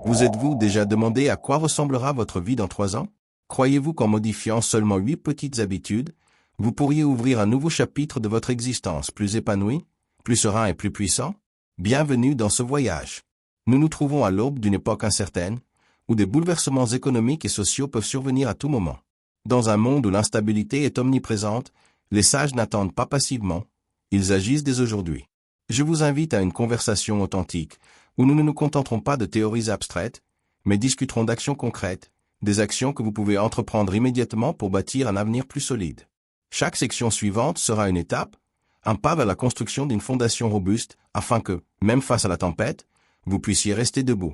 Vous êtes-vous déjà demandé à quoi ressemblera votre vie dans 3 ans? Croyez-vous qu'en modifiant seulement 8 petites habitudes, vous pourriez ouvrir un nouveau chapitre de votre existence plus épanoui, plus serein et plus puissant? Bienvenue dans ce voyage. Nous nous trouvons à l'aube d'une époque incertaine, où des bouleversements économiques et sociaux peuvent survenir à tout moment. Dans un monde où l'instabilité est omniprésente, les sages n'attendent pas passivement, ils agissent dès aujourd'hui. Je vous invite à une conversation authentique, où nous ne nous contenterons pas de théories abstraites, mais discuterons d'actions concrètes, des actions que vous pouvez entreprendre immédiatement pour bâtir un avenir plus solide. Chaque section suivante sera une étape, un pas vers la construction d'une fondation robuste, afin que, même face à la tempête, vous puissiez rester debout.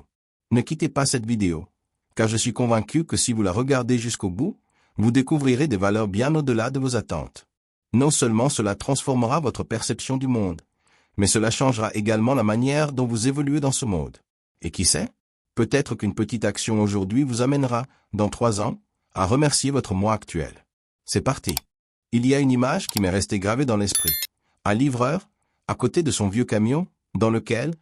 Ne quittez pas cette vidéo, car je suis convaincu que si vous la regardez jusqu'au bout, vous découvrirez des valeurs bien au-delà de vos attentes. Non seulement cela transformera votre perception du monde, mais cela changera également la manière dont vous évoluez dans ce monde. Et qui sait? Peut-être qu'une petite action aujourd'hui vous amènera, dans 3 ans, à remercier votre moi actuel. C'est parti. Il y a une image qui m'est restée gravée dans l'esprit. Un livreur, à côté de son vieux camion, dans lequel,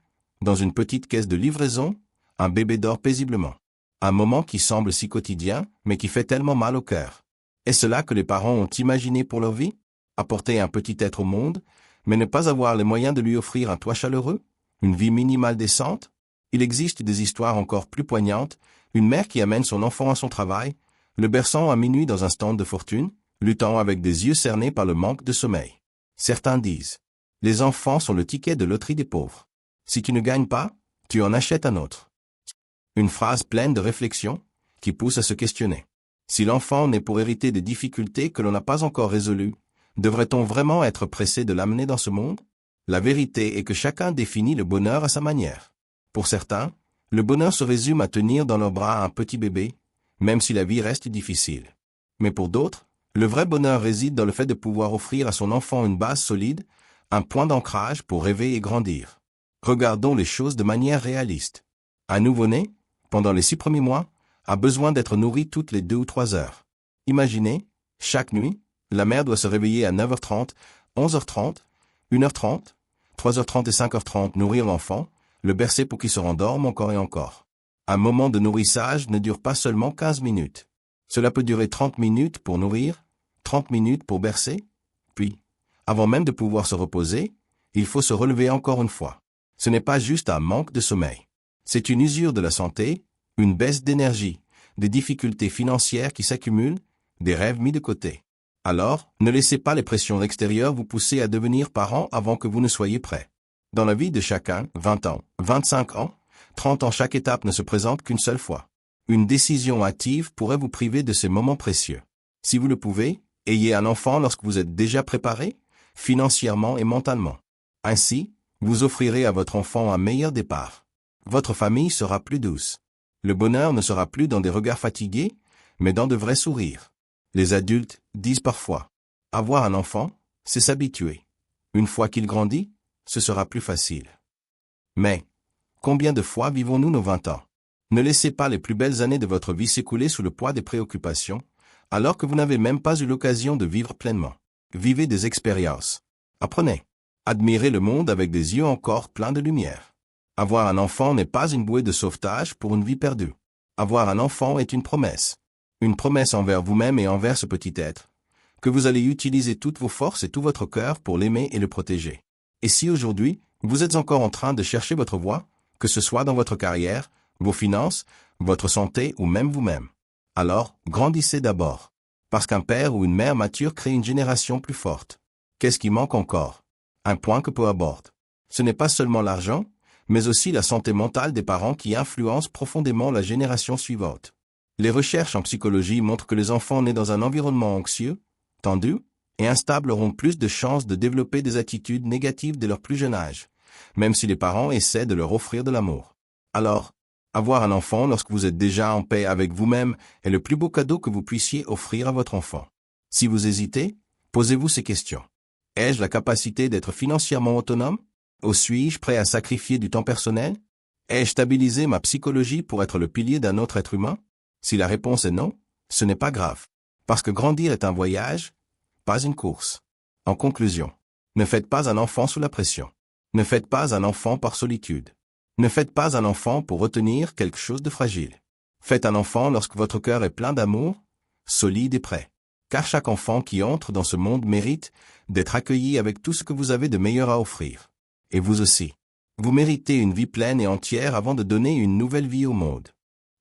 dans une petite caisse de livraison, un bébé dort paisiblement. Un moment qui semble si quotidien, mais qui fait tellement mal au cœur. Est-ce cela que les parents ont imaginé pour leur vie? Apporter un petit être au monde, mais ne pas avoir les moyens de lui offrir un toit chaleureux? Une vie minimale décente? Il existe des histoires encore plus poignantes, une mère qui amène son enfant à son travail, le berçant à minuit dans un stand de fortune, luttant avec des yeux cernés par le manque de sommeil. Certains disent, les enfants sont le ticket de loterie des pauvres. Si tu ne gagnes pas, tu en achètes un autre. Une phrase pleine de réflexion, qui pousse à se questionner. Si l'enfant naît pour hériter des difficultés que l'on n'a pas encore résolues, devrait-on vraiment être pressé de l'amener dans ce monde? La vérité est que chacun définit le bonheur à sa manière. Pour certains, le bonheur se résume à tenir dans leurs bras un petit bébé, même si la vie reste difficile. Mais pour d'autres, le vrai bonheur réside dans le fait de pouvoir offrir à son enfant une base solide, un point d'ancrage pour rêver et grandir. Regardons les choses de manière réaliste. Un nouveau-né, pendant les 6 premiers mois, a besoin d'être nourri toutes les 2 ou 3 heures. Imaginez, chaque nuit, la mère doit se réveiller à 9h30, 11h30, 1h30, 3h30 et 5h30 nourrir l'enfant, le bercer pour qu'il se rendorme encore et encore. Un moment de nourrissage ne dure pas seulement 15 minutes. Cela peut durer 30 minutes pour nourrir, 30 minutes pour bercer, puis, avant même de pouvoir se reposer, il faut se relever encore une fois. Ce n'est pas juste un manque de sommeil. C'est une usure de la santé, une baisse d'énergie, des difficultés financières qui s'accumulent, des rêves mis de côté. Alors, ne laissez pas les pressions extérieures vous pousser à devenir parent avant que vous ne soyez prêt. Dans la vie de chacun, 20 ans, 25 ans, 30 ans, chaque étape ne se présente qu'une seule fois. Une décision hâtive pourrait vous priver de ces moments précieux. Si vous le pouvez, ayez un enfant lorsque vous êtes déjà préparé, financièrement et mentalement. Ainsi, vous offrirez à votre enfant un meilleur départ. Votre famille sera plus douce. Le bonheur ne sera plus dans des regards fatigués, mais dans de vrais sourires. Les adultes disent parfois, avoir un enfant, c'est s'habituer. Une fois qu'il grandit, ce sera plus facile. Mais, combien de fois vivons-nous nos 20 ans? Ne laissez pas les plus belles années de votre vie s'écouler sous le poids des préoccupations, alors que vous n'avez même pas eu l'occasion de vivre pleinement. Vivez des expériences. Apprenez. Admirez le monde avec des yeux encore pleins de lumière. Avoir un enfant n'est pas une bouée de sauvetage pour une vie perdue. Avoir un enfant est une promesse. Une promesse envers vous-même et envers ce petit être, que vous allez utiliser toutes vos forces et tout votre cœur pour l'aimer et le protéger. Et si aujourd'hui, vous êtes encore en train de chercher votre voie, que ce soit dans votre carrière, vos finances, votre santé ou même vous-même, alors grandissez d'abord. Parce qu'un père ou une mère mature crée une génération plus forte. Qu'est-ce qui manque encore? Un point que peu aborde. Ce n'est pas seulement l'argent, mais aussi la santé mentale des parents qui influence profondément la génération suivante. Les recherches en psychologie montrent que les enfants nés dans un environnement anxieux, tendu et instable auront plus de chances de développer des attitudes négatives dès leur plus jeune âge, même si les parents essaient de leur offrir de l'amour. Alors, avoir un enfant lorsque vous êtes déjà en paix avec vous-même est le plus beau cadeau que vous puissiez offrir à votre enfant. Si vous hésitez, posez-vous ces questions. Ai-je la capacité d'être financièrement autonome? Ou suis-je prêt à sacrifier du temps personnel? Ai-je stabilisé ma psychologie pour être le pilier d'un autre être humain? Si la réponse est non, ce n'est pas grave. Parce que grandir est un voyage, pas une course. En conclusion, ne faites pas un enfant sous la pression. Ne faites pas un enfant par solitude. Ne faites pas un enfant pour retenir quelque chose de fragile. Faites un enfant lorsque votre cœur est plein d'amour, solide et prêt. Car chaque enfant qui entre dans ce monde mérite d'être accueilli avec tout ce que vous avez de meilleur à offrir. Et vous aussi. Vous méritez une vie pleine et entière avant de donner une nouvelle vie au monde.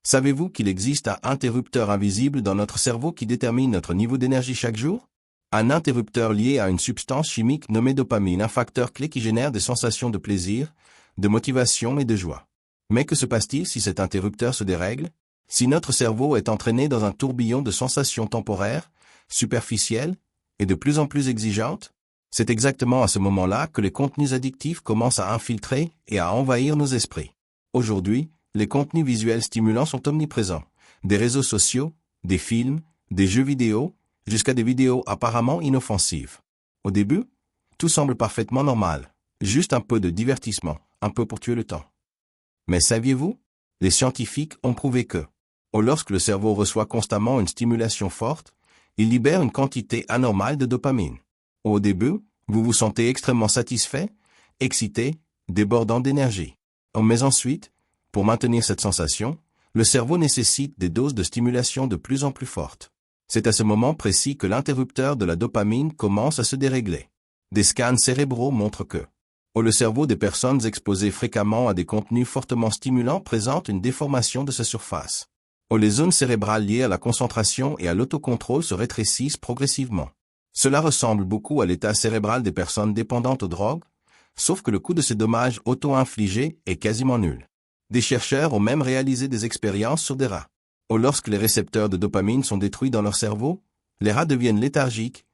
Savez-vous qu'il existe un interrupteur invisible dans notre cerveau qui détermine notre niveau d'énergie chaque jour? Un interrupteur lié à une substance chimique nommée dopamine, un facteur clé qui génère des sensations de plaisir, de motivation et de joie. Mais que se passe-t-il si cet interrupteur se dérègle? Si notre cerveau est entraîné dans un tourbillon de sensations temporaires, superficielles et de plus en plus exigeantes? C'est exactement à ce moment-là que les contenus addictifs commencent à infiltrer et à envahir nos esprits. Aujourd'hui, les contenus visuels stimulants sont omniprésents. Des réseaux sociaux, des films, des jeux vidéo, jusqu'à des vidéos apparemment inoffensives. Au début, tout semble parfaitement normal. Juste un peu de divertissement, un peu pour tuer le temps. Mais saviez-vous? Les scientifiques ont prouvé que, lorsque le cerveau reçoit constamment une stimulation forte, il libère une quantité anormale de dopamine. Au début, vous vous sentez extrêmement satisfait, excité, débordant d'énergie. Mais ensuite, pour maintenir cette sensation, le cerveau nécessite des doses de stimulation de plus en plus fortes. C'est à ce moment précis que l'interrupteur de la dopamine commence à se dérégler. Des scans cérébraux montrent que, le cerveau des personnes exposées fréquemment à des contenus fortement stimulants présente une déformation de sa surface. Les zones cérébrales liées à la concentration et à l'autocontrôle se rétrécissent progressivement. Cela ressemble beaucoup à l'état cérébral des personnes dépendantes aux drogues, sauf que le coût de ces dommages auto-infligés est quasiment nul. Des chercheurs ont même réalisé des expériences sur des rats. Lorsque les récepteurs de dopamine sont détruits dans leur cerveau, les rats deviennent léthargiques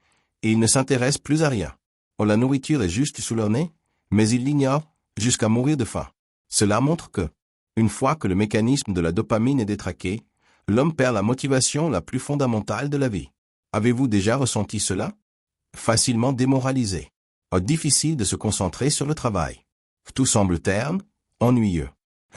et ils ne s'intéressent plus à rien. La nourriture est juste sous leur nez, mais ils l'ignorent jusqu'à mourir de faim. Cela montre que, une fois que le mécanisme de la dopamine est détraqué, l'homme perd la motivation la plus fondamentale de la vie. Avez-vous déjà ressenti cela? Facilement démoralisé. Difficile de se concentrer sur le travail. Tout semble terne, ennuyeux.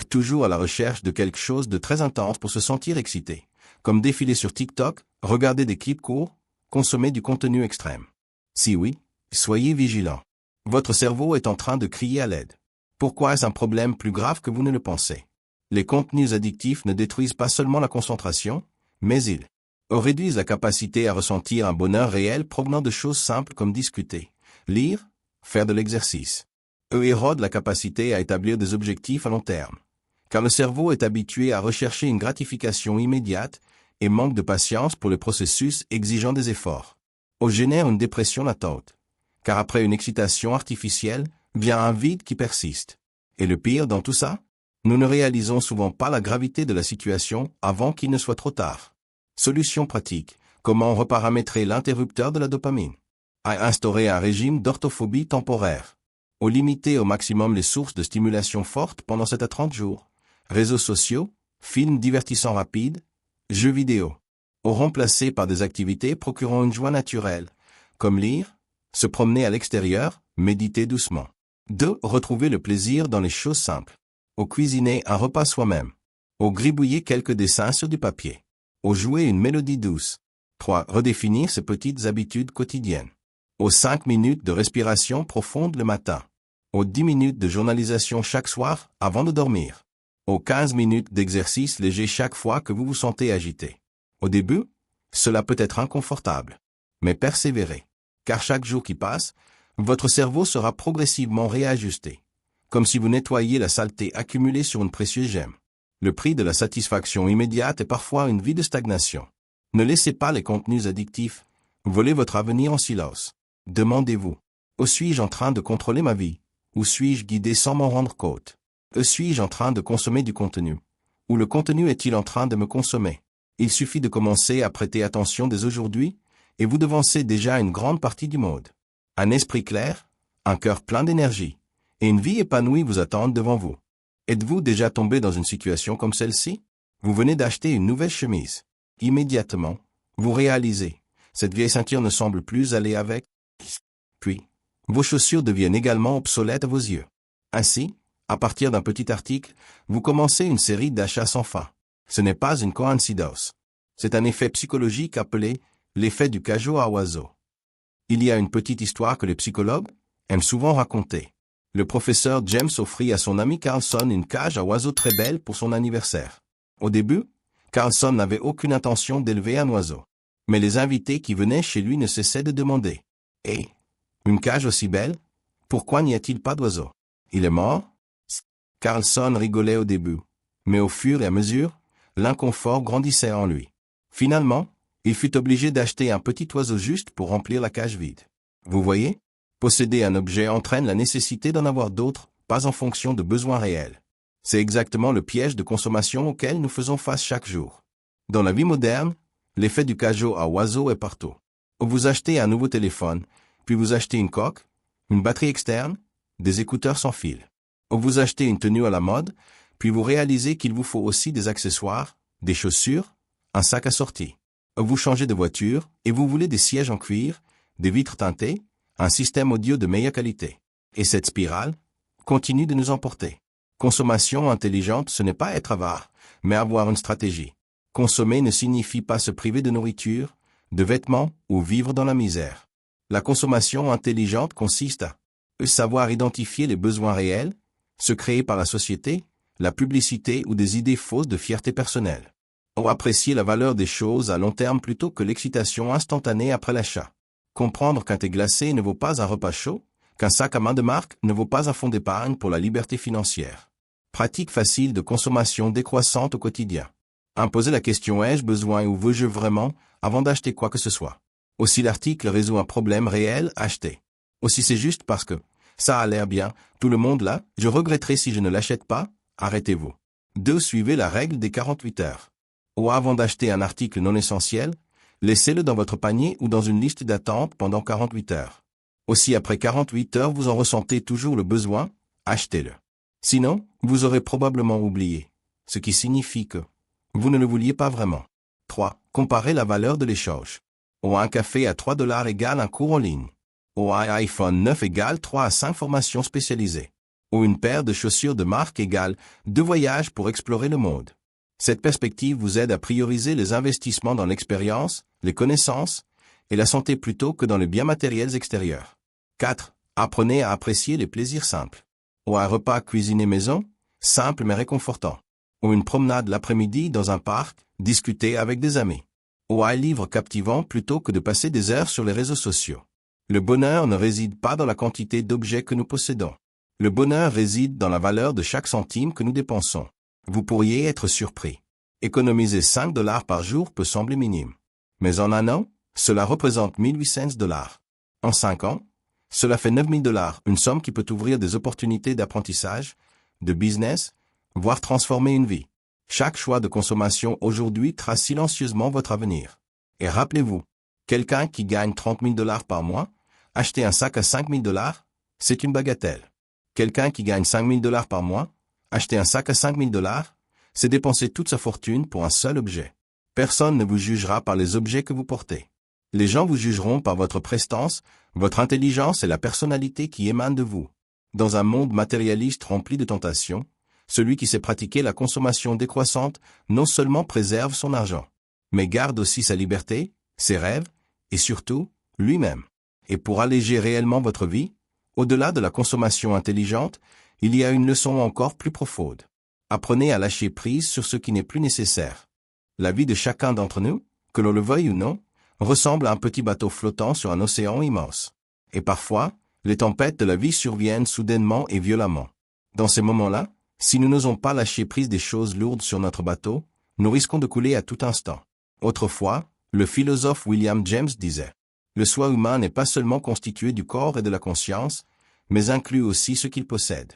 Toujours à la recherche de quelque chose de très intense pour se sentir excité, comme défiler sur TikTok, regarder des clips courts, consommer du contenu extrême. Si oui, soyez vigilants. Votre cerveau est en train de crier à l'aide. Pourquoi est-ce un problème plus grave que vous ne le pensez? Les contenus addictifs ne détruisent pas seulement la concentration, mais ils réduisent la capacité à ressentir un bonheur réel provenant de choses simples comme discuter, lire, faire de l'exercice. Érodent la capacité à établir des objectifs à long terme. Car le cerveau est habitué à rechercher une gratification immédiate et manque de patience pour le processus exigeant des efforts. Génère une dépression latente. Car après une excitation artificielle, vient un vide qui persiste. Et le pire dans tout ça? Nous ne réalisons souvent pas la gravité de la situation avant qu'il ne soit trop tard. Solution pratique. Comment reparamétrer l'interrupteur de la dopamine? À instaurer un régime d'orthophobie temporaire. Limiter au maximum les sources de stimulation fortes pendant 7 à 30 jours. Réseaux sociaux, films divertissants rapides, jeux vidéo. Remplacés par des activités procurant une joie naturelle, comme lire, se promener à l'extérieur, méditer doucement. 2. Retrouver le plaisir dans les choses simples. Cuisiner un repas soi-même. Gribouiller quelques dessins sur du papier. Jouer une mélodie douce. 3. Redéfinir ses petites habitudes quotidiennes. 5 minutes de respiration profonde le matin. 10 minutes de journalisation chaque soir avant de dormir. 15 minutes d'exercice léger chaque fois que vous vous sentez agité. Au début, cela peut être inconfortable. Mais persévérez. Car chaque jour qui passe, votre cerveau sera progressivement réajusté. Comme si vous nettoyiez la saleté accumulée sur une précieuse gemme. Le prix de la satisfaction immédiate est parfois une vie de stagnation. Ne laissez pas les contenus addictifs voler votre avenir en silence. Demandez-vous, où suis-je en train de contrôler ma vie? Où suis-je guidé sans m'en rendre compte? Suis-je en train de consommer du contenu? Ou le contenu est-il en train de me consommer? Il suffit de commencer à prêter attention dès aujourd'hui, et vous devancez déjà une grande partie du monde. Un esprit clair, un cœur plein d'énergie, et une vie épanouie vous attendent devant vous. Êtes-vous déjà tombé dans une situation comme celle-ci? Vous venez d'acheter une nouvelle chemise. Immédiatement, vous réalisez, cette vieille ceinture ne semble plus aller avec. Puis, vos chaussures deviennent également obsolètes à vos yeux. Ainsi, à partir d'un petit article, vous commencez une série d'achats sans fin. Ce n'est pas une coïncidence. C'est un effet psychologique appelé l'effet du cajot à oiseau. Il y a une petite histoire que les psychologues aiment souvent raconter. Le professeur James offrit à son ami Carlson une cage à oiseaux très belle pour son anniversaire. Au début, Carlson n'avait aucune intention d'élever un oiseau. Mais les invités qui venaient chez lui ne cessaient de demander. « Hé, une cage aussi belle? Pourquoi n'y a-t-il pas d'oiseau? Il est mort? » Carlson rigolait au début. Mais au fur et à mesure, l'inconfort grandissait en lui. Finalement, il fut obligé d'acheter un petit oiseau juste pour remplir la cage vide. Vous voyez? Posséder un objet entraîne la nécessité d'en avoir d'autres, pas en fonction de besoins réels. C'est exactement le piège de consommation auquel nous faisons face chaque jour. Dans la vie moderne, l'effet du cajot à oiseau est partout. Vous achetez un nouveau téléphone, puis vous achetez une coque, une batterie externe, des écouteurs sans fil. Vous achetez une tenue à la mode, puis vous réalisez qu'il vous faut aussi des accessoires, des chaussures, un sac assorti. Vous changez de voiture et vous voulez des sièges en cuir, des vitres teintées, un système audio de meilleure qualité. Et cette spirale continue de nous emporter. Consommation intelligente, ce n'est pas être avare, mais avoir une stratégie. Consommer ne signifie pas se priver de nourriture, de vêtements ou vivre dans la misère. La consommation intelligente consiste à savoir identifier les besoins réels, ceux créés par la société, la publicité ou des idées fausses de fierté personnelle. Ou apprécier la valeur des choses à long terme plutôt que l'excitation instantanée après l'achat. Comprendre qu'un thé glacé ne vaut pas un repas chaud, qu'un sac à main de marque ne vaut pas un fonds d'épargne pour la liberté financière. Pratique facile de consommation décroissante au quotidien. Imposer la question ai-je besoin ou veux-je vraiment avant d'acheter quoi que ce soit. Aussi l'article résout un problème réel, acheter. Aussi c'est juste parce que ça a l'air bien, tout le monde là, je regretterai si je ne l'achète pas, arrêtez-vous. 2. Suivez la règle des 48 heures. Ou avant d'acheter un article non essentiel, laissez-le dans votre panier ou dans une liste d'attente pendant 48 heures. Aussi après 48 heures vous en ressentez toujours le besoin, achetez-le. Sinon, vous aurez probablement oublié, ce qui signifie que vous ne le vouliez pas vraiment. 3. Comparez la valeur de l'échange. Ou un café à $3 égale un cours en ligne. Ou un iPhone 9 égale 3 à 5 formations spécialisées. Ou une paire de chaussures de marque égale 2 voyages pour explorer le monde. Cette perspective vous aide à prioriser les investissements dans l'expérience, les connaissances et la santé plutôt que dans les biens matériels extérieurs. 4. Apprenez à apprécier les plaisirs simples. Ou un repas cuisiné maison, simple mais réconfortant. Ou une promenade l'après-midi dans un parc, discuter avec des amis. Ou un livre captivant plutôt que de passer des heures sur les réseaux sociaux. Le bonheur ne réside pas dans la quantité d'objets que nous possédons. Le bonheur réside dans la valeur de chaque centime que nous dépensons. Vous pourriez être surpris. Économiser $5 par jour peut sembler minime. Mais en un an, cela représente $1,800. En 5 ans, cela fait $9,000, une somme qui peut ouvrir des opportunités d'apprentissage, de business, voire transformer une vie. Chaque choix de consommation aujourd'hui trace silencieusement votre avenir. Et rappelez-vous, quelqu'un qui gagne $30,000 par mois, acheter un sac à $5,000, c'est une bagatelle. Quelqu'un qui gagne $5,000 par mois, acheter un sac à $5,000, c'est dépenser toute sa fortune pour un seul objet. Personne ne vous jugera par les objets que vous portez. Les gens vous jugeront par votre prestance, votre intelligence et la personnalité qui émane de vous. Dans un monde matérialiste rempli de tentations, celui qui sait pratiquer la consommation décroissante non seulement préserve son argent, mais garde aussi sa liberté, ses rêves, et surtout, lui-même. Et pour alléger réellement votre vie, au-delà de la consommation intelligente, il y a une leçon encore plus profonde. Apprenez à lâcher prise sur ce qui n'est plus nécessaire. La vie de chacun d'entre nous, que l'on le veuille ou non, ressemble à un petit bateau flottant sur un océan immense. Et parfois, les tempêtes de la vie surviennent soudainement et violemment. Dans ces moments-là, si nous n'osons pas lâcher prise des choses lourdes sur notre bateau, nous risquons de couler à tout instant. Autrefois, le philosophe William James disait « Le soi humain n'est pas seulement constitué du corps et de la conscience, mais inclut aussi ce qu'il possède. »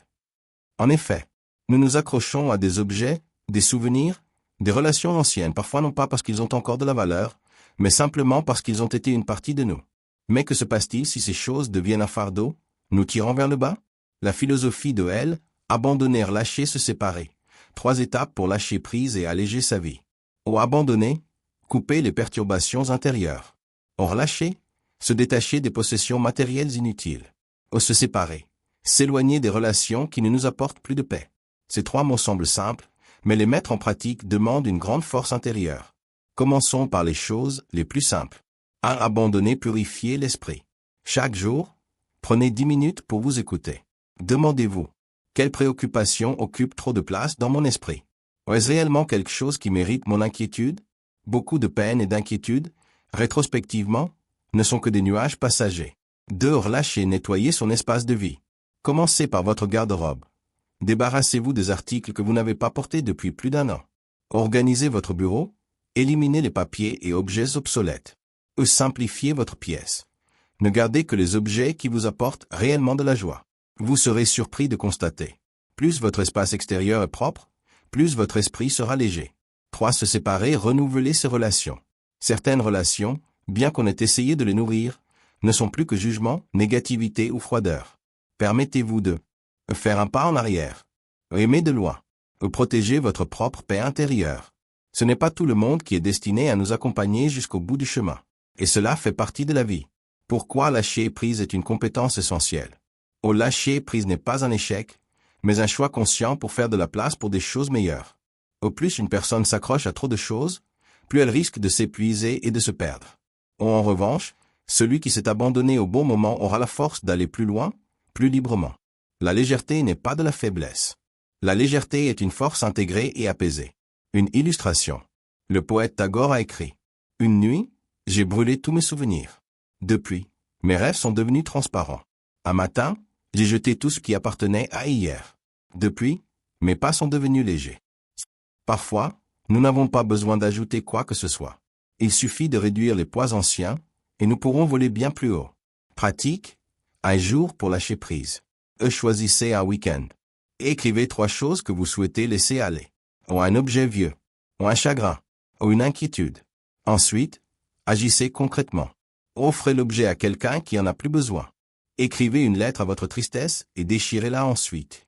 En effet, nous nous accrochons à des objets, des souvenirs, des relations anciennes, parfois non pas parce qu'ils ont encore de la valeur, mais simplement parce qu'ils ont été une partie de nous. Mais que se passe-t-il si ces choses deviennent un fardeau, nous tirant vers le bas? La philosophie de L, abandonner, lâcher, se séparer. 3 étapes pour lâcher prise et alléger sa vie. Ou abandonner, couper les perturbations intérieures. Or lâcher, se détacher des possessions matérielles inutiles. Ou se séparer, s'éloigner des relations qui ne nous apportent plus de paix. Ces 3 mots semblent simples, mais les mettre en pratique demande une grande force intérieure. Commençons par les choses les plus simples. 1. Abandonner, purifier l'esprit. Chaque jour, prenez 10 minutes pour vous écouter. Demandez-vous, quelle préoccupation occupe trop de place dans mon esprit? Est-ce réellement quelque chose qui mérite mon inquiétude? Beaucoup de peine et d'inquiétude, rétrospectivement, ne sont que des nuages passagers. 2. Relâcher et nettoyer son espace de vie. Commencez par votre garde-robe. Débarrassez-vous des articles que vous n'avez pas portés depuis plus d'un an. Organisez votre bureau, éliminez les papiers et objets obsolètes. Simplifiez votre pièce. Ne gardez que les objets qui vous apportent réellement de la joie. Vous serez surpris de constater. Plus votre espace extérieur est propre, plus votre esprit sera léger. 3. Se séparer, renouveler ses relations. Certaines relations, bien qu'on ait essayé de les nourrir, ne sont plus que jugement, négativité ou froideur. Permettez-vous de faire un pas en arrière. Aimer de loin. Protéger votre propre paix intérieure. Ce n'est pas tout le monde qui est destiné à nous accompagner jusqu'au bout du chemin. Et cela fait partie de la vie. Pourquoi lâcher prise est une compétence essentielle. Lâcher prise n'est pas un échec, mais un choix conscient pour faire de la place pour des choses meilleures. Au plus une personne s'accroche à trop de choses, plus elle risque de s'épuiser et de se perdre. En revanche, celui qui s'est abandonné au bon moment aura la force d'aller plus loin, plus librement. La légèreté n'est pas de la faiblesse. La légèreté est une force intégrée et apaisée. Une illustration. Le poète Tagore a écrit « Une nuit, j'ai brûlé tous mes souvenirs. Depuis, mes rêves sont devenus transparents. Un matin, j'ai jeté tout ce qui appartenait à hier. Depuis, mes pas sont devenus légers. » Parfois, nous n'avons pas besoin d'ajouter quoi que ce soit. Il suffit de réduire les poids anciens, et nous pourrons voler bien plus haut. Pratique, un jour pour lâcher prise. Choisissez un week-end. Écrivez 3 choses que vous souhaitez laisser aller. Ou un objet vieux. Ou un chagrin. Ou une inquiétude. Ensuite, agissez concrètement. Offrez l'objet à quelqu'un qui en a plus besoin. Écrivez une lettre à votre tristesse et déchirez-la ensuite.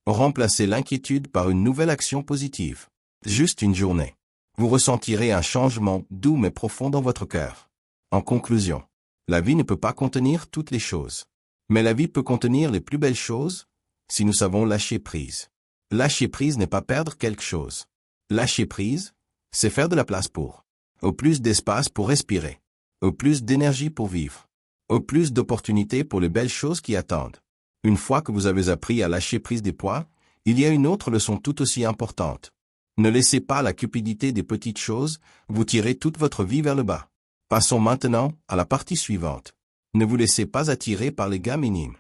Remplacez l'inquiétude par une nouvelle action positive. Juste une journée. Vous ressentirez un changement doux mais profond dans votre cœur. En conclusion, la vie ne peut pas contenir toutes les choses. Mais la vie peut contenir les plus belles choses, si nous savons lâcher prise. Lâcher prise n'est pas perdre quelque chose. Lâcher prise, c'est faire de la place pour. Au plus d'espace pour respirer. Au plus d'énergie pour vivre. Au plus d'opportunités pour les belles choses qui attendent. Une fois que vous avez appris à lâcher prise des poids, il y a une autre leçon tout aussi importante. Ne laissez pas la cupidité des petites choses vous tirer toute votre vie vers le bas. Passons maintenant à la partie suivante. Ne vous laissez pas attirer par les gains minimes.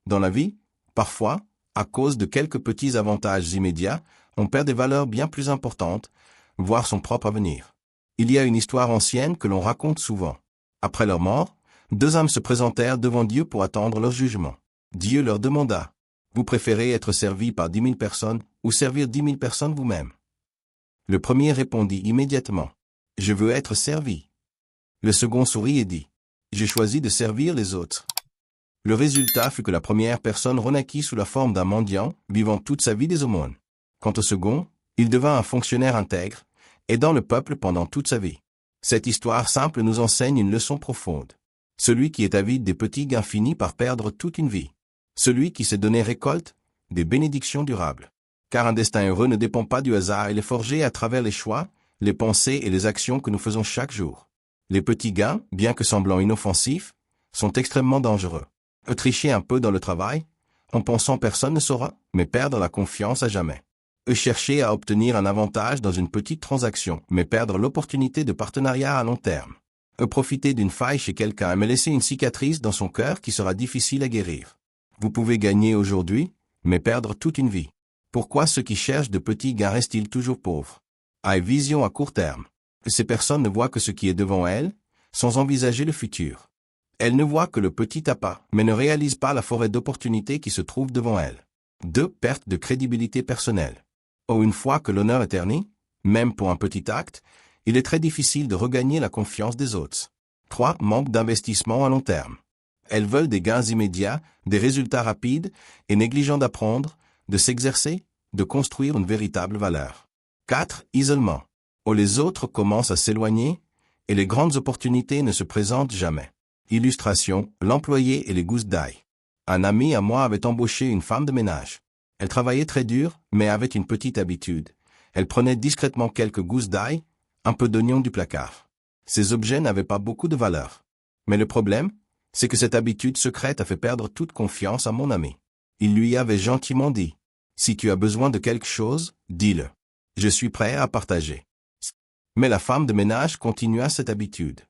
Dans la vie, parfois, à cause de quelques petits avantages immédiats, on perd des valeurs bien plus importantes, voire son propre avenir. Il y a une histoire ancienne que l'on raconte souvent. Après leur mort, 2 hommes se présentèrent devant Dieu pour attendre leur jugement. Dieu leur demanda, « Vous préférez être servi par 10 000 personnes ou servir 10 000 personnes vous-même » Le premier répondit immédiatement, « Je veux être servi. » Le second sourit et dit, « J'ai choisi de servir les autres. » Le résultat fut que la première personne renaquit sous la forme d'un mendiant, vivant toute sa vie des aumônes. Quant au second, il devint un fonctionnaire intègre, aidant le peuple pendant toute sa vie. Cette histoire simple nous enseigne une leçon profonde. Celui qui est avide des petits gains finit par perdre toute une vie. Celui qui s'est donné récolte des bénédictions durables. Car un destin heureux ne dépend pas du hasard, il est forgé à travers les choix, les pensées et les actions que nous faisons chaque jour. Les petits gains, bien que semblant inoffensifs, sont extrêmement dangereux. Tricher un peu dans le travail, en pensant personne ne saura, mais perdre la confiance à jamais. Chercher à obtenir un avantage dans une petite transaction, mais perdre l'opportunité de partenariat à long terme. Profiter d'une faille chez quelqu'un, mais laisser une cicatrice dans son cœur qui sera difficile à guérir. Vous pouvez gagner aujourd'hui, mais perdre toute une vie. Pourquoi ceux qui cherchent de petits gains restent-ils toujours pauvres? Vision à court terme. Ces personnes ne voient que ce qui est devant elles, sans envisager le futur. Elles ne voient que le petit appât, mais ne réalisent pas la forêt d'opportunités qui se trouve devant elles. 2. Perte de crédibilité personnelle. Une fois que l'honneur est terni, même pour un petit acte, il est très difficile de regagner la confiance des autres. 3. Manque d'investissement à long terme. Elles veulent des gains immédiats, des résultats rapides, et négligent d'apprendre, de s'exercer, de construire une véritable valeur. 4. Isolement. Les autres commencent à s'éloigner, et les grandes opportunités ne se présentent jamais. Illustration, l'employé et les gousses d'ail. Un ami à moi avait embauché une femme de ménage. Elle travaillait très dur, mais avait une petite habitude. Elle prenait discrètement quelques gousses d'ail, un peu d'oignon du placard. Ces objets n'avaient pas beaucoup de valeur. Mais le problème, c'est que cette habitude secrète a fait perdre toute confiance à mon ami. Il lui avait gentiment dit. Si tu as besoin de quelque chose, dis-le. Je suis prêt à partager. Mais la femme de ménage continua cette habitude.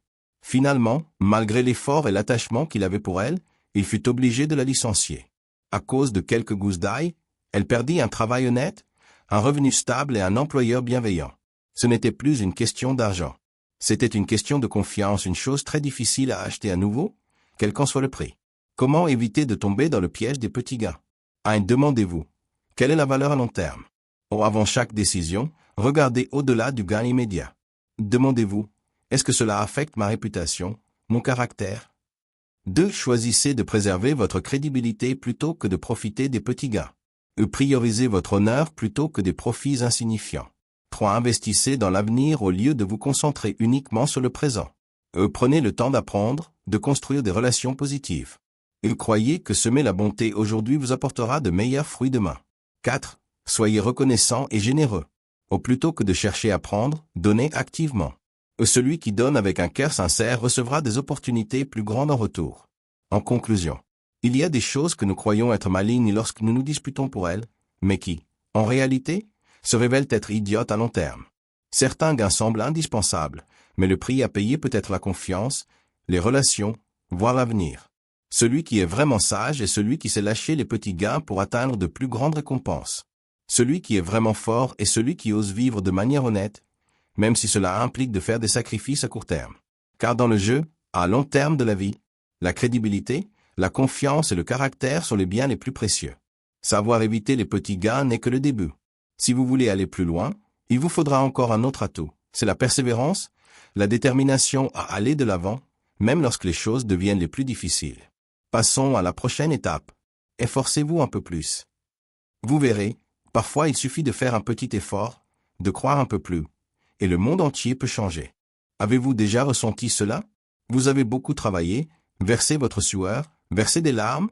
Finalement, malgré l'effort et l'attachement qu'il avait pour elle, il fut obligé de la licencier. À cause de quelques gousses d'ail, elle perdit un travail honnête, un revenu stable et un employeur bienveillant. Ce n'était plus une question d'argent. C'était une question de confiance, une chose très difficile à acheter à nouveau, quel qu'en soit le prix. Comment éviter de tomber dans le piège des petits gains? Demandez-vous, quelle est la valeur à long terme? Avant chaque décision, regardez au-delà du gain immédiat. Demandez-vous, est-ce que cela affecte ma réputation, mon caractère? 2. Choisissez de préserver votre crédibilité plutôt que de profiter des petits gains. Priorisez votre honneur plutôt que des profits insignifiants. 3. Investissez dans l'avenir au lieu de vous concentrer uniquement sur le présent. Prenez le temps d'apprendre, de construire des relations positives. Croyez que semer la bonté aujourd'hui vous apportera de meilleurs fruits demain. 4. Soyez reconnaissant et généreux. Plutôt que de chercher à prendre, donnez activement. Celui qui donne avec un cœur sincère recevra des opportunités plus grandes en retour. En conclusion, il y a des choses que nous croyons être malignes lorsque nous nous disputons pour elles, mais qui, en réalité, se révèlent être idiotes à long terme. Certains gains semblent indispensables, mais le prix à payer peut être la confiance, les relations, voire l'avenir. Celui qui est vraiment sage est celui qui sait lâcher les petits gains pour atteindre de plus grandes récompenses. Celui qui est vraiment fort est celui qui ose vivre de manière honnête, même si cela implique de faire des sacrifices à court terme. Car dans le jeu, à long terme de la vie, la crédibilité, la confiance et le caractère sont les biens les plus précieux. Savoir éviter les petits gains n'est que le début. Si vous voulez aller plus loin, il vous faudra encore un autre atout. C'est la persévérance, la détermination à aller de l'avant, même lorsque les choses deviennent les plus difficiles. Passons à la prochaine étape. Efforcez-vous un peu plus. Vous verrez, parfois il suffit de faire un petit effort, de croire un peu plus, et le monde entier peut changer. Avez-vous déjà ressenti cela? Vous avez beaucoup travaillé, versé votre sueur, versé des larmes,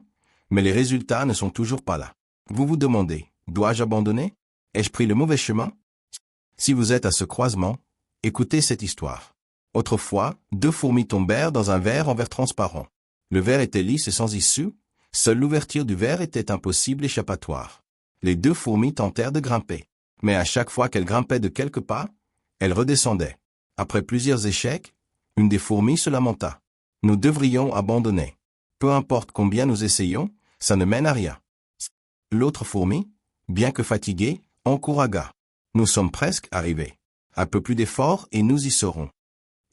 mais les résultats ne sont toujours pas là. Vous vous demandez, dois-je abandonner? Ai-je pris le mauvais chemin? Si vous êtes à ce croisement, écoutez cette histoire. Autrefois, 2 fourmis tombèrent dans un verre en verre transparent. Le verre était lisse et sans issue, seule l'ouverture du verre était un possible échappatoire. Les 2 fourmis tentèrent de grimper, mais à chaque fois qu'elles grimpaient de quelques pas, elles redescendaient. Après plusieurs échecs, une des fourmis se lamenta. Nous devrions abandonner. Peu importe combien nous essayons, ça ne mène à rien. L'autre fourmi, bien que fatiguée, encouragea. Nous sommes presque arrivés. Un peu plus d'effort et nous y serons.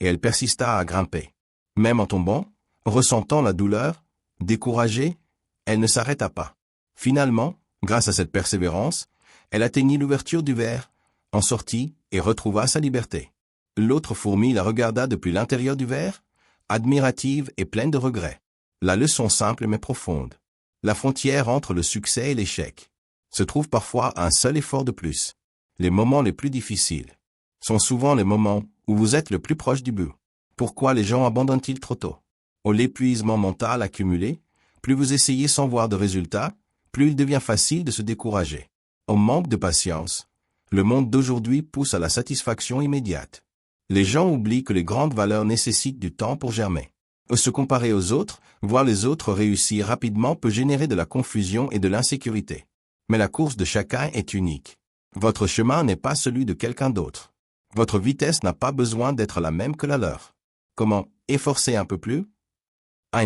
Et elle persista à grimper. Même en tombant, ressentant la douleur, découragée, elle ne s'arrêta pas. Finalement, grâce à cette persévérance, elle atteignit l'ouverture du verre, en sortit et retrouva sa liberté. L'autre fourmi la regarda depuis l'intérieur du verre, admirative et pleine de regrets. La leçon simple mais profonde. La frontière entre le succès et l'échec se trouve parfois à un seul effort de plus. Les moments les plus difficiles sont souvent les moments où vous êtes le plus proche du but. Pourquoi les gens abandonnent-ils trop tôt? L'épuisement mental accumulé, plus vous essayez sans voir de résultats, plus il devient facile de se décourager. Au manque de patience, le monde d'aujourd'hui pousse à la satisfaction immédiate. Les gens oublient que les grandes valeurs nécessitent du temps pour germer. Se comparer aux autres, voir les autres réussir rapidement peut générer de la confusion et de l'insécurité. Mais la course de chacun est unique. Votre chemin n'est pas celui de quelqu'un d'autre. Votre vitesse n'a pas besoin d'être la même que la leur. Comment efforcer un peu plus?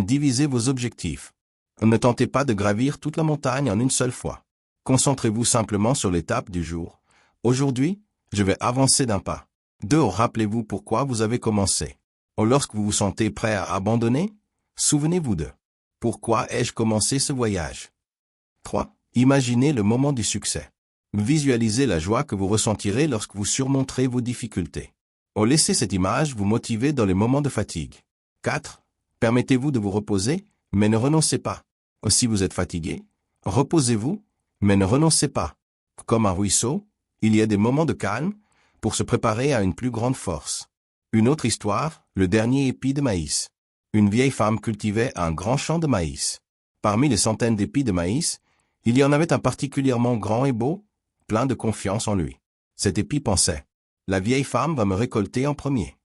Divisez vos objectifs. Ne tentez pas de gravir toute la montagne en une seule fois. Concentrez-vous simplement sur l'étape du jour. Aujourd'hui, je vais avancer d'un pas. 2. Rappelez-vous pourquoi vous avez commencé. Lorsque vous vous sentez prêt à abandonner, souvenez-vous de pourquoi ai-je commencé ce voyage. 3. Imaginez le moment du succès. Visualisez la joie que vous ressentirez lorsque vous surmonterez vos difficultés. Laissez cette image vous motiver dans les moments de fatigue. 4. Permettez-vous de vous reposer, mais ne renoncez pas. Si vous êtes fatigué, reposez-vous, mais ne renoncez pas. Comme un ruisseau, il y a des moments de calme pour se préparer à une plus grande force. Une autre histoire, le dernier épi de maïs. Une vieille femme cultivait un grand champ de maïs. Parmi les centaines d'épis de maïs, il y en avait un particulièrement grand et beau, plein de confiance en lui. Cet épi pensait, « La vieille femme va me récolter en premier. »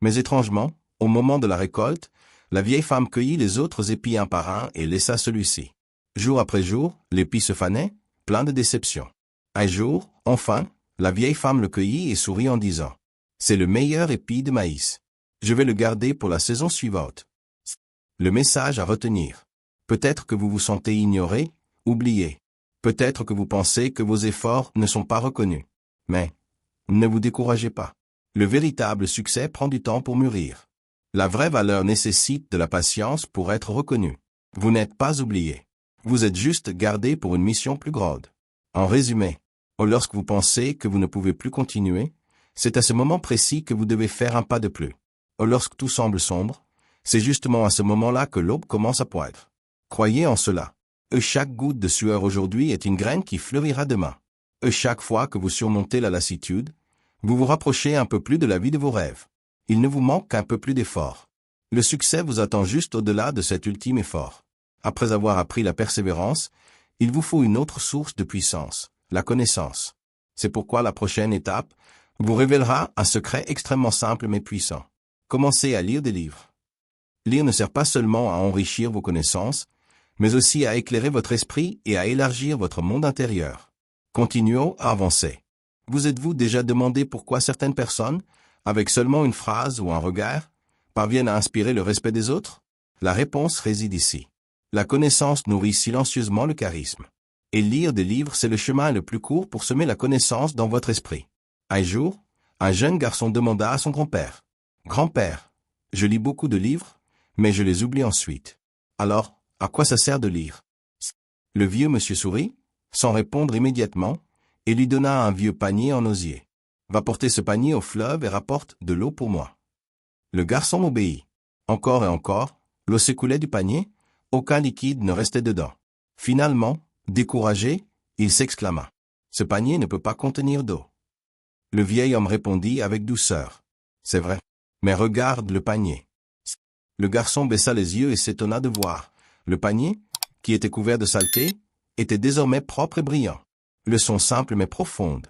Mais étrangement, au moment de la récolte, la vieille femme cueillit les autres épis un par un et laissa celui-ci. Jour après jour, l'épi se fanait, plein de déceptions. Un jour, enfin, la vieille femme le cueillit et sourit en disant « C'est le meilleur épi de maïs. Je vais le garder pour la saison suivante. » Le message à retenir. Peut-être que vous vous sentez ignoré, oublié. Peut-être que vous pensez que vos efforts ne sont pas reconnus. Mais ne vous découragez pas. Le véritable succès prend du temps pour mûrir. La vraie valeur nécessite de la patience pour être reconnue. Vous n'êtes pas oublié. Vous êtes juste gardé pour une mission plus grande. En résumé, lorsque vous pensez que vous ne pouvez plus continuer, c'est à ce moment précis que vous devez faire un pas de plus. Lorsque tout semble sombre, c'est justement à ce moment-là que l'aube commence à poindre. Croyez en cela. Chaque goutte de sueur aujourd'hui est une graine qui fleurira demain. Chaque fois que vous surmontez la lassitude, vous vous rapprochez un peu plus de la vie de vos rêves. Il ne vous manque qu'un peu plus d'effort. Le succès vous attend juste au-delà de cet ultime effort. Après avoir appris la persévérance, il vous faut une autre source de puissance, la connaissance. C'est pourquoi la prochaine étape vous révélera un secret extrêmement simple mais puissant. Commencez à lire des livres. Lire ne sert pas seulement à enrichir vos connaissances, mais aussi à éclairer votre esprit et à élargir votre monde intérieur. Continuons à avancer. Vous êtes-vous déjà demandé pourquoi certaines personnes, avec seulement une phrase ou un regard, parviennent à inspirer le respect des autres? La réponse réside ici. La connaissance nourrit silencieusement le charisme. Et lire des livres, c'est le chemin le plus court pour semer la connaissance dans votre esprit. Un jour, un jeune garçon demanda à son grand-père, « Grand-père, je lis beaucoup de livres, mais je les oublie ensuite. Alors, à quoi ça sert de lire ?» Le vieux monsieur sourit, sans répondre immédiatement, et lui donna un vieux panier en osier. « Va porter ce panier au fleuve et rapporte de l'eau pour moi. » Le garçon obéit. Encore et encore, l'eau s'écoulait du panier, aucun liquide ne restait dedans. Finalement, découragé, il s'exclama. « Ce panier ne peut pas contenir d'eau. » Le vieil homme répondit avec douceur. « C'est vrai, mais regarde le panier. » Le garçon baissa les yeux et s'étonna de voir. Le panier, qui était couvert de saleté, était désormais propre et brillant. Leçon simple mais profonde.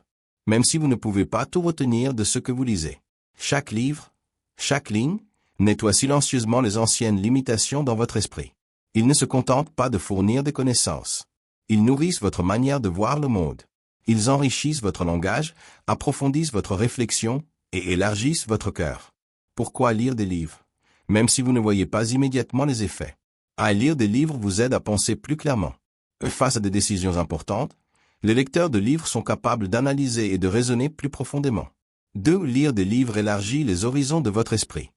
Même si vous ne pouvez pas tout retenir de ce que vous lisez. Chaque livre, chaque ligne, nettoie silencieusement les anciennes limitations dans votre esprit. Ils ne se contentent pas de fournir des connaissances. Ils nourrissent votre manière de voir le monde. Ils enrichissent votre langage, approfondissent votre réflexion et élargissent votre cœur. Pourquoi lire des livres? Même si vous ne voyez pas immédiatement les effets. Lire des livres vous aide à penser plus clairement. Face à des décisions importantes, les lecteurs de livres sont capables d'analyser et de raisonner plus profondément. 2. Lire des livres élargit les horizons de votre esprit.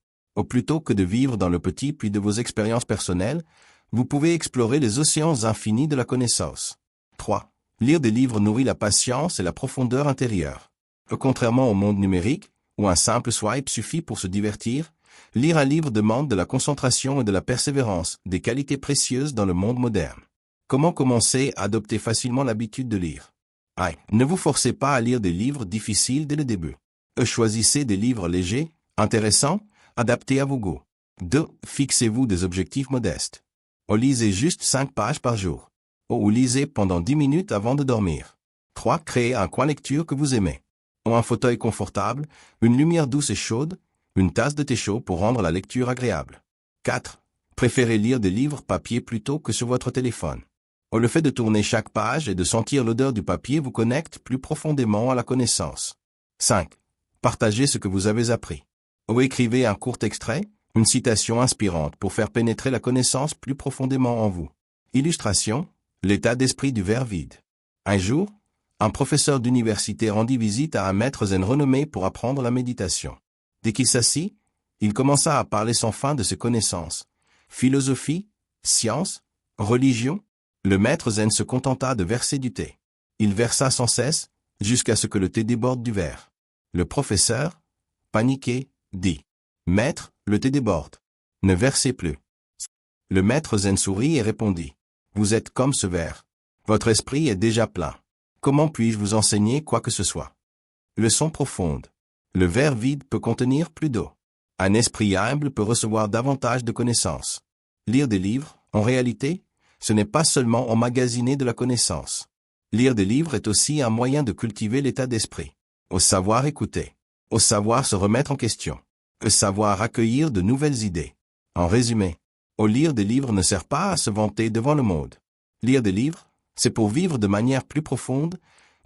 Plutôt que de vivre dans le petit puits de vos expériences personnelles, vous pouvez explorer les océans infinis de la connaissance. 3. Lire des livres nourrit la patience et la profondeur intérieure. Contrairement au monde numérique, où un simple swipe suffit pour se divertir, lire un livre demande de la concentration et de la persévérance, des qualités précieuses dans le monde moderne. Comment commencer à adopter facilement l'habitude de lire? Ne vous forcez pas à lire des livres difficiles dès le début. Choisissez des livres légers, intéressants, adaptés à vos goûts. 2. Fixez-vous des objectifs modestes. Lisez juste 5 pages par jour. Ou lisez pendant 10 minutes avant de dormir. 3. Créez un coin lecture que vous aimez. Un fauteuil confortable, une lumière douce et chaude, une tasse de thé chaud pour rendre la lecture agréable. 4. Préférez lire des livres papier plutôt que sur votre téléphone. Le fait de tourner chaque page et de sentir l'odeur du papier vous connecte plus profondément à la connaissance. 5. Partagez ce que vous avez appris. Écrivez un court extrait, une citation inspirante pour faire pénétrer la connaissance plus profondément en vous. Illustration, l'état d'esprit du verre vide. Un jour, un professeur d'université rendit visite à un maître zen renommé pour apprendre la méditation. Dès qu'il s'assit, il commença à parler sans fin de ses connaissances. Philosophie, science, religion. Le maître zen se contenta de verser du thé. Il versa sans cesse, jusqu'à ce que le thé déborde du verre. Le professeur, paniqué, dit « Maître, le thé déborde. Ne versez plus. » Le maître zen sourit et répondit « Vous êtes comme ce verre. Votre esprit est déjà plein. Comment puis-je vous enseigner quoi que ce soit ?» Leçon profonde. Le verre vide peut contenir plus d'eau. Un esprit humble peut recevoir davantage de connaissances. Lire des livres, en réalité, ce n'est pas seulement emmagasiner de la connaissance. Lire des livres est aussi un moyen de cultiver l'état d'esprit. Au savoir écouter. Au savoir se remettre en question. Au savoir accueillir de nouvelles idées. En résumé, lire des livres ne sert pas à se vanter devant le monde. Lire des livres, c'est pour vivre de manière plus profonde,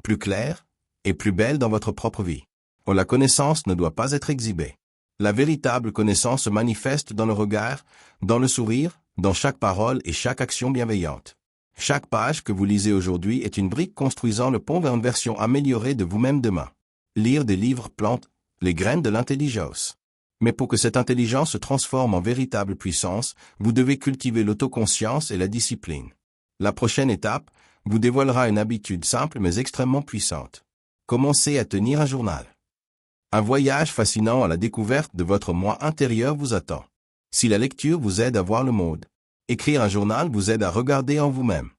plus claire et plus belle dans votre propre vie. Oh, la connaissance ne doit pas être exhibée. La véritable connaissance se manifeste dans le regard, dans le sourire, dans chaque parole et chaque action bienveillante. Chaque page que vous lisez aujourd'hui est une brique construisant le pont vers une version améliorée de vous-même demain. Lire des livres plante les graines de l'intelligence. Mais pour que cette intelligence se transforme en véritable puissance, vous devez cultiver l'autoconscience et la discipline. La prochaine étape vous dévoilera une habitude simple mais extrêmement puissante. Commencez à tenir un journal. Un voyage fascinant à la découverte de votre moi intérieur vous attend. Si la lecture vous aide à voir le monde, écrire un journal vous aide à regarder en vous-même.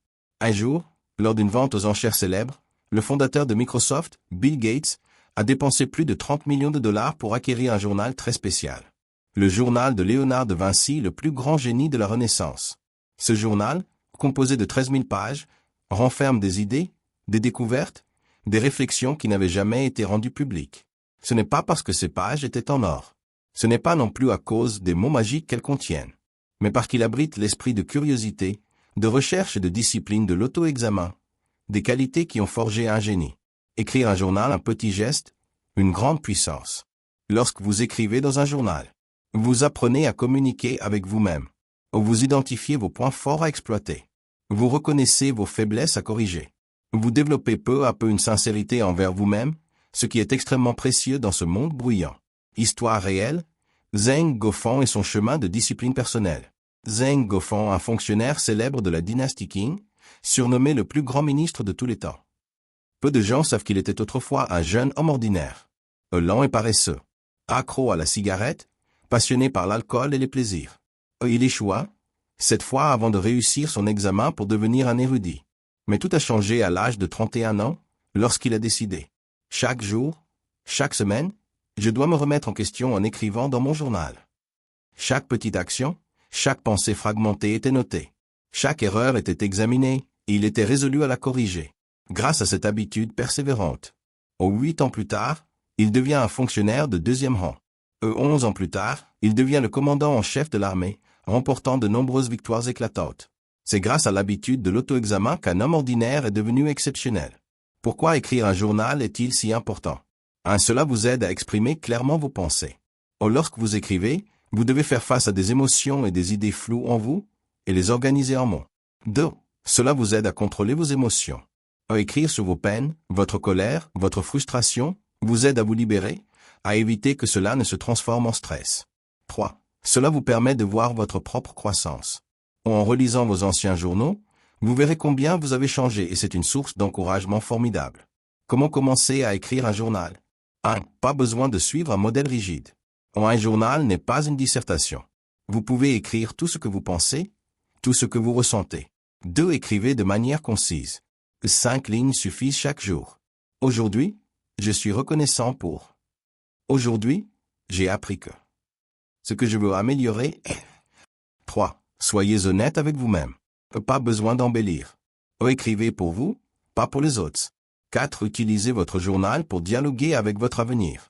Un jour, lors d'une vente aux enchères célèbre, le fondateur de Microsoft, Bill Gates, a dépensé plus de 30 millions de dollars pour acquérir un journal très spécial. Le journal de Léonard de Vinci, le plus grand génie de la Renaissance. Ce journal, composé de 13 000 pages, renferme des idées, des découvertes, des réflexions qui n'avaient jamais été rendues publiques. Ce n'est pas parce que ces pages étaient en or. Ce n'est pas non plus à cause des mots magiques qu'elles contiennent, mais parce qu'il abrite l'esprit de curiosité, de recherche et de discipline de l'auto-examen, des qualités qui ont forgé un génie. Écrire un journal, un petit geste, une grande puissance. Lorsque vous écrivez dans un journal, vous apprenez à communiquer avec vous-même, ou vous identifiez vos points forts à exploiter. Vous reconnaissez vos faiblesses à corriger. Vous développez peu à peu une sincérité envers vous-même, ce qui est extrêmement précieux dans ce monde bruyant. Histoire réelle, Zheng Guofeng et son chemin de discipline personnelle. Zheng Guofeng, un fonctionnaire célèbre de la dynastie Qing, surnommé le plus grand ministre de tous les temps. Peu de gens savent qu'il était autrefois un jeune homme ordinaire, lent et paresseux, accro à la cigarette, passionné par l'alcool et les plaisirs. Il échoua, cette fois avant de réussir son examen pour devenir un érudit. Mais tout a changé à l'âge de 31 ans, lorsqu'il a décidé. Chaque jour, chaque semaine, je dois me remettre en question en écrivant dans mon journal. Chaque petite action, chaque pensée fragmentée était notée. Chaque erreur était examinée, et il était résolu à la corriger. Grâce à cette habitude persévérante. 8 ans plus tard, il devient un fonctionnaire de 2e rang. 11 ans plus tard, il devient le commandant en chef de l'armée, remportant de nombreuses victoires éclatantes. C'est grâce à l'habitude de l'auto-examen qu'un homme ordinaire est devenu exceptionnel. Pourquoi écrire un journal est-il si important? Cela vous aide à exprimer clairement vos pensées. Lorsque vous écrivez, vous devez faire face à des émotions et des idées floues en vous, et les organiser en mots. 2. Cela vous aide à contrôler vos émotions. Écrire sur vos peines, votre colère, votre frustration, vous aide à vous libérer, à éviter que cela ne se transforme en stress. 3. Cela vous permet de voir votre propre croissance. En relisant vos anciens journaux, vous verrez combien vous avez changé et c'est une source d'encouragement formidable. Comment commencer à écrire un journal? 1. Pas besoin de suivre un modèle rigide. Un journal n'est pas une dissertation. Vous pouvez écrire tout ce que vous pensez, tout ce que vous ressentez. 2. Écrivez de manière concise. 5 lignes suffisent chaque jour. Aujourd'hui, je suis reconnaissant pour. Aujourd'hui, j'ai appris que. Ce que je veux améliorer est. 3. Soyez honnête avec vous-même. Pas besoin d'embellir. Écrivez pour vous, pas pour les autres. 4. Utilisez votre journal pour dialoguer avec votre avenir.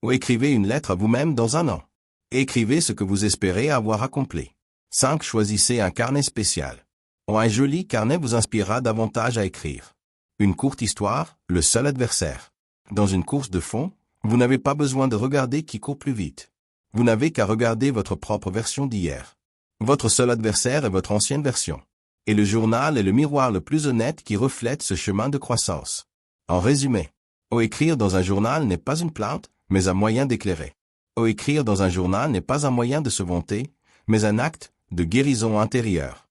Écrivez une lettre à vous-même dans un an. Écrivez ce que vous espérez avoir accompli. 5. Choisissez un carnet spécial. Un joli carnet vous inspirera davantage à écrire. Une courte histoire, le seul adversaire. Dans une course de fond, vous n'avez pas besoin de regarder qui court plus vite. Vous n'avez qu'à regarder votre propre version d'hier. Votre seul adversaire est votre ancienne version. Et le journal est le miroir le plus honnête qui reflète ce chemin de croissance. En résumé, écrire dans un journal n'est pas une plainte, mais un moyen d'éclairer. Écrire dans un journal n'est pas un moyen de se vanter, mais un acte de guérison intérieure.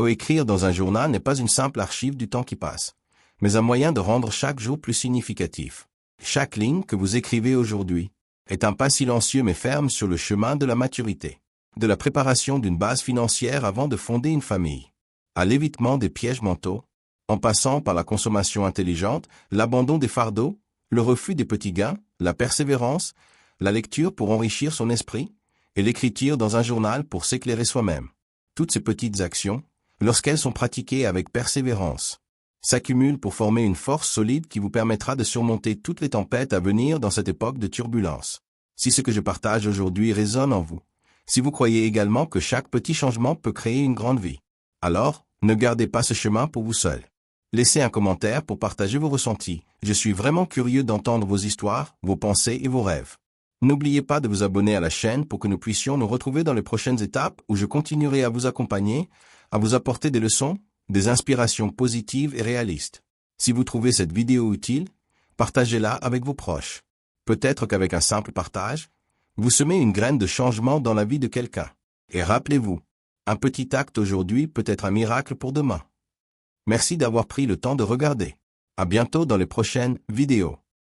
Écrire dans un journal n'est pas une simple archive du temps qui passe, mais un moyen de rendre chaque jour plus significatif. Chaque ligne que vous écrivez aujourd'hui est un pas silencieux mais ferme sur le chemin de la maturité, de la préparation d'une base financière avant de fonder une famille, à l'évitement des pièges mentaux, en passant par la consommation intelligente, l'abandon des fardeaux, le refus des petits gains, la persévérance, la lecture pour enrichir son esprit, et l'écriture dans un journal pour s'éclairer soi-même. Toutes ces petites actions, lorsqu'elles sont pratiquées avec persévérance, s'accumulent pour former une force solide qui vous permettra de surmonter toutes les tempêtes à venir dans cette époque de turbulence. Si ce que je partage aujourd'hui résonne en vous, si vous croyez également que chaque petit changement peut créer une grande vie, alors, Ne gardez pas ce chemin pour vous seul. Laissez un commentaire pour partager vos ressentis. Je suis vraiment curieux d'entendre vos histoires, vos pensées et vos rêves. N'oubliez pas de vous abonner à la chaîne pour que nous puissions nous retrouver dans les prochaines étapes où je continuerai à vous accompagner, à vous apporter des leçons, des inspirations positives et réalistes. Si vous trouvez cette vidéo utile, partagez-la avec vos proches. Peut-être qu'avec un simple partage, vous semez une graine de changement dans la vie de quelqu'un. Et rappelez-vous, un petit acte aujourd'hui peut être un miracle pour demain. Merci d'avoir pris le temps de regarder. À bientôt dans les prochaines vidéos.